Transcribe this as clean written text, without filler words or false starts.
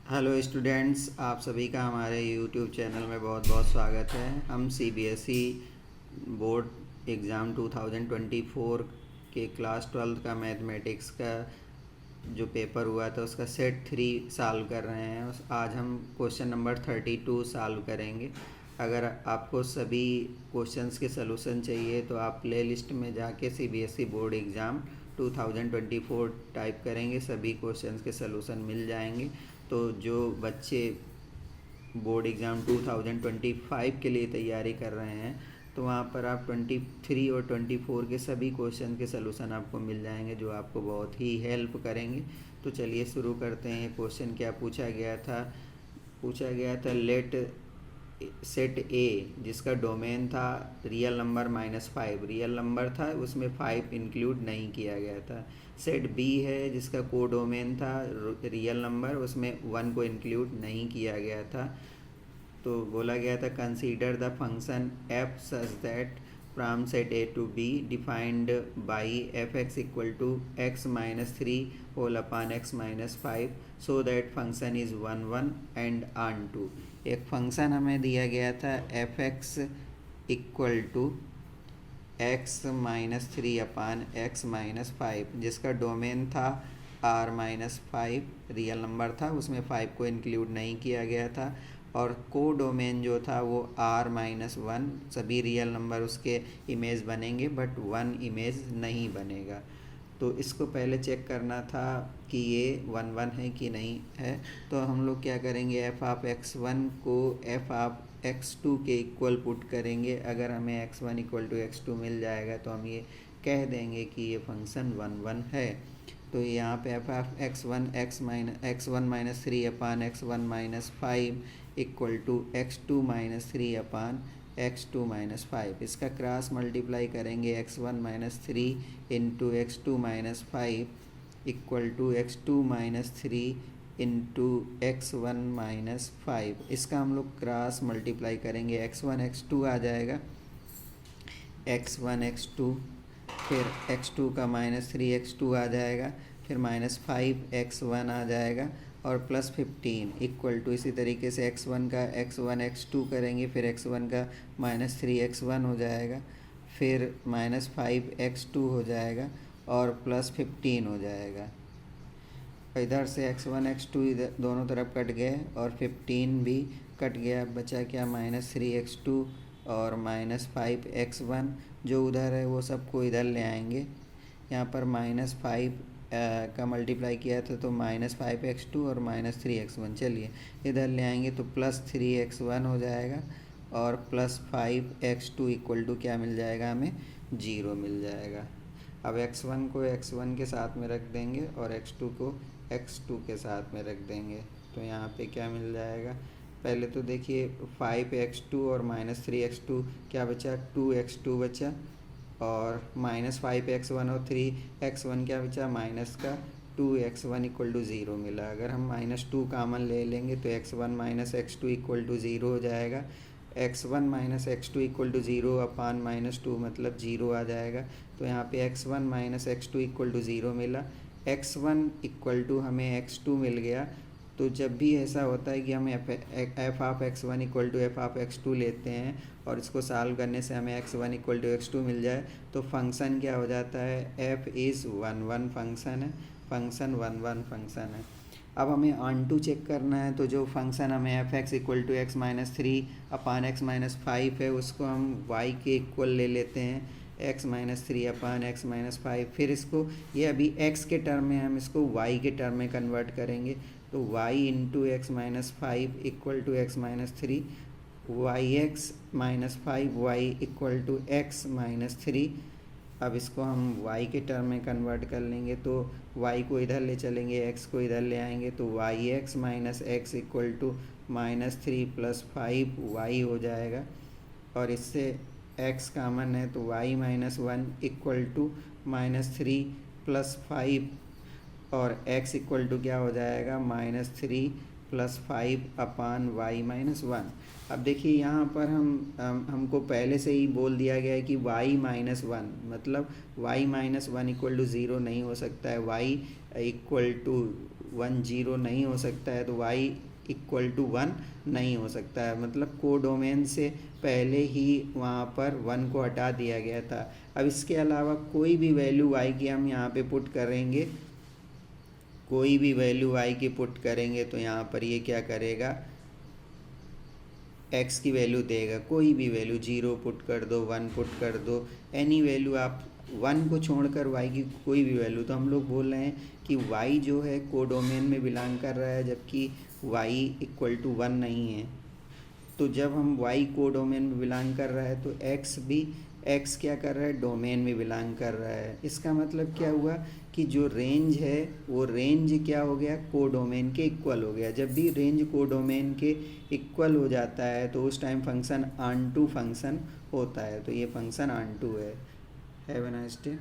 Hello students, आप सभी का हमारे यूट्यूब चैनल में बहुत बहुत स्वागत है। हम सीबीएसई बोर्ड एग्ज़ाम 2024 के क्लास 12 का मैथमेटिक्स का जो पेपर हुआ था उसका सेट 3 सॉल्व कर रहे हैं। आज हम क्वेश्चन नंबर 32 सॉल्व करेंगे। अगर आपको सभी क्वेश्चंस के सलूशन चाहिए तो आप प्ले लिस्ट में जाके सीबीएसई बोर्ड एग्ज़ाम 2024 टाइप करेंगे, सभी क्वेश्चंस के सलूशन मिल जाएंगे। तो जो बच्चे बोर्ड एग्ज़ाम 2025 के लिए तैयारी कर रहे हैं तो वहाँ पर आप 23 और 24 के सभी क्वेश्चन के सलूशन आपको मिल जाएंगे, जो आपको बहुत ही हेल्प करेंगे। तो चलिए शुरू करते हैं। क्वेश्चन क्या पूछा गया था लेट सेट ए, जिसका डोमेन था रियल नंबर -5, रियल नंबर था, उसमें 5 इंक्लूड नहीं किया गया था। सेट बी है जिसका को डोमेन था रियल नंबर, उसमें 1 को इंक्लूड नहीं किया गया था। तो बोला गया था consider the function f such that from set A to B defined by f x equal to x minus 3 whole upon x minus 5 so that function is 1 1 and onto. एक function हमें दिया गया था f x equal to x minus 3 upon x minus 5, जिसका domain था are minus 5, real number था, उसमें 5 को इंक्लूड नहीं किया गया था। और को डोमेन जो था वो आर माइनस 1, सभी रियल नंबर उसके इमेज बनेंगे बट 1 इमेज नहीं बनेगा। तो इसको पहले चेक करना था कि ये 1 1 है कि नहीं है। तो हम लोग क्या करेंगे, एफ ऑफ x1 को एफ ऑफ x2 के इक्वल पुट करेंगे। अगर हमें x1 इक्वल टू x2 मिल जाएगा तो हम ये कह देंगे कि ये फंक्शन 1 1 है। तो यहाँ पे f of x1 minus 3 upon x1 minus 5 equal to x2 minus 3 upon x2 minus 5, इसका क्रॉस मल्टीप्लाई करेंगे x1 minus 3 into x2 minus 5 equal to x2 minus 3 into x1 minus 5। इसका हम लोग क्रॉस मल्टीप्लाई करेंगे, x1 x2 आ जाएगा, x1 x2, फिर x2 का minus 3 x2 आ जाएगा, फिर माइनस 5 x1 आ जाएगा और प्लस 15 इक्वल टू, इसी तरीके से x1 का x1 x2 करेंगे, फिर x1 का माइनस 3 x1 हो जाएगा, फिर माइनस 5 x2 हो जाएगा और प्लस 15 हो जाएगा। इधर से x1 x2 इधर दोनों तरफ कट गए और 15 भी कट गया, बचा क्या माइनस 3 x2 और माइनस 5 x1, जो उधर है वो सबको इधर ले आएंगे। यहाँ पर माइनस 5 का मल्टीप्लाई किया था तो माइनस 5 x2 और माइनस 3 x1, चलिए इधर ले आएंगे तो प्लस 3 x1 हो जाएगा और प्लस 5 x2 इक्वल टू क्या मिल जाएगा, हमें 0 मिल जाएगा। अब x1 को x1 के साथ में रख देंगे और x2 को x2 के साथ में रख देंगे, तो यहाँ पे क्या मिल जाएगा। पहले तो देखिए 5x2 और माइनस 3x2 क्या बचा, 2x2 बचा, और माइनस 5x1 और 3x1 क्या बचा, माइनस का 2x1 इक्वल टू 0 मिला। अगर हम -2 कामन ले लेंगे तो x1 minus x2 equal to 0 हो जाएगा, x1 minus x2 equal to 0 अपान -2 मतलब 0 आ जाएगा। तो यहाँ पे x1 minus x2 equal to 0 मिला, x1 इक्वल टू हमें x2 मिल गया। तो जब भी ऐसा होता है कि हम f of x1 equal to f of x2 लेते हैं और इसको सॉल्व करने से हमें x1 इक्वल टू x2 मिल जाए तो फंक्शन क्या हो जाता है, f इज़ 1 1 फंक्शन है, फंक्शन 1 1 फंक्शन है। अब हमें ऑन टू चेक करना है, तो जो फंक्शन हमें f x equal to x minus 3 upon x minus 5 है उसको हम y के इक्वल ले लेते हैं, x minus 3 upon x minus 5। फिर इसको ये अभी x के टर्म में हम इसको y के टर्म में कन्वर्ट करेंगे, तो y into x minus 5 equal to x minus 3, y x minus 5 y equal to x minus 3। अब इसको हम y के टर्म में कन्वर्ट कर लेंगे, तो y को इधर ले चलेंगे, x को इधर ले आएंगे, तो y x minus x equal to minus 3 plus 5 y हो जाएगा। और इससे x कामन है तो y minus 1 equal to minus 3 plus 5 और x इक्वल टू क्या हो जाएगा, minus 3 plus 5 upon y minus 1। अब देखिए यहाँ पर हमको पहले से ही बोल दिया गया है कि y माइनस 1 मतलब y माइनस 1 इक्वल टू 0 नहीं हो सकता है, y इक्वल टू 1 0 नहीं हो सकता है, तो y इक्वल टू 1 नहीं हो सकता है, मतलब कोडोमेन से पहले ही वहाँ पर 1 को हटा दिया गया था। अब इसके अलावा कोई भी वैल्यू y की हम यहाँ पे पुट करेंगे, कोई भी वैल्यू y की पुट करेंगे तो यहाँ पर ये क्या करेगा, x की वैल्यू देगा। कोई भी वैल्यू 0 पुट कर दो, 1 पुट कर दो, एनी वैल्यू आप 1 को छोड़कर y की कोई भी वैल्यू। तो हम लोग बोल रहे हैं कि y जो है कोडोमेन में बिलोंग कर रहा है, जबकि y इक्वल टू 1 नहीं है। तो जब हम y कोडोमेन में बिलोंग कर रहा है तो x भी, x क्या कर रहा है, डोमेन में बिलोंग कर रहा है। इसका मतलब क्या हुआ कि जो रेंज है वो रेंज क्या हो गया, कोडोमेन के इक्वल हो गया। जब भी रेंज कोडोमेन के इक्वल हो जाता है तो उस time function onto function होता है। तो ये फंक्शन ऑन टू है। Have a nice day.